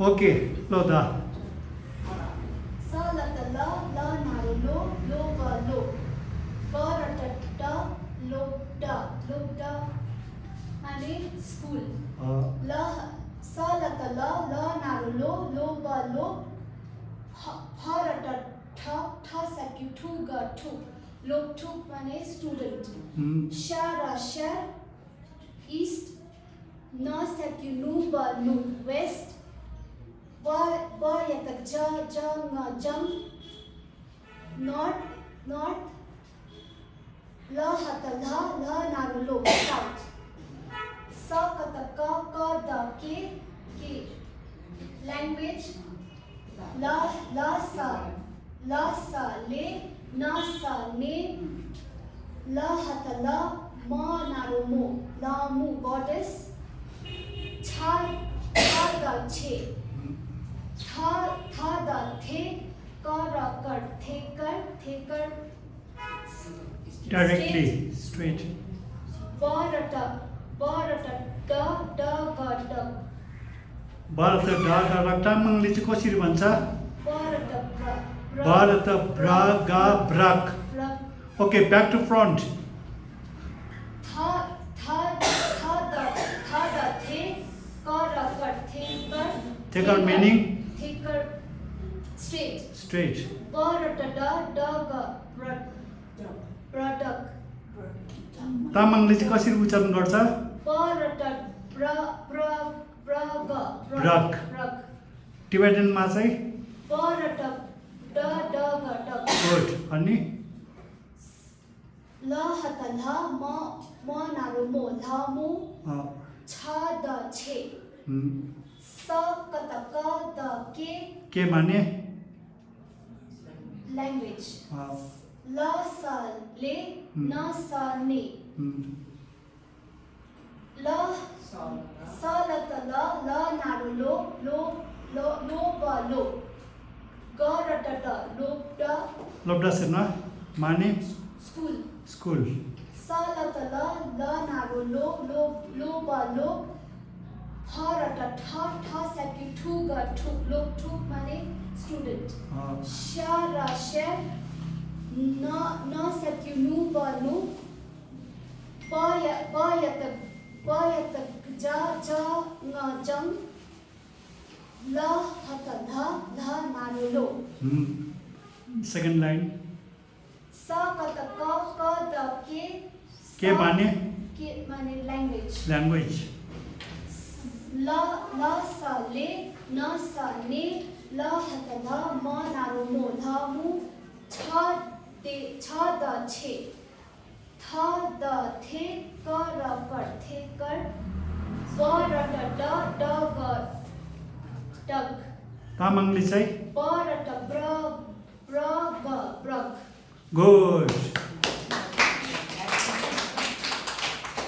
Okay, lo da. Sa la ta la la naru lo lo ga lo. Ba ra ta ta lo da माने school. La sa la ta la la naru lo ga lo. Ha ra ta tha sa ki tu ga tu. Lo tu माने student. Sha ra sha east. Na sa ki nu ba nu west. Ba ya ta ja nga jam north la ha ta la naru lo south. Sa ka ta ka da ke language. La sa le na sa ne la ha ta la ma naru mo la mu goddess. Cha da che था दा थे का कर थे कर Directly, straight. बारटा ड ग ड भारत ढाका रक्टा मंगली चाहिँ कसरी भन्छ? बारटा भारत ब्रा गा Barack. Okay, back to front. था दा थे का कर थे कर. Take our meaning. Straight. बारटा ड ग ब्रडक. तामाङले चाहिँ कसरी उच्चारण गर्छ? बारटा ब्रक. टिबेटनमा चाहिँ बारटा ड ग ड. गुड. अनि ल हत ल म नारु मो ल मु छ द छे स कत क द के माने language. ल स ले न स ने ल स ल त ल नारु लो ब लो ग र त ड लोब्डा सेना माने स्कूल. स ल त ल नारु लो ब लो ह र त ठ सा कि ठु ग ठु माने स्टूडेंट. श र श न सा कि नु ब नु प य त जा ng जम ल ह त ल नारु लो. Second line. स क त क द के माने language. ल स ले न स ने ल ह त ल म नारु मो ल मु छ द छे थ द थे क र कर थे कर ब र त ड ग डग. तामाङले चाहिँ ब र त ब्र ग ब्रक. गुड.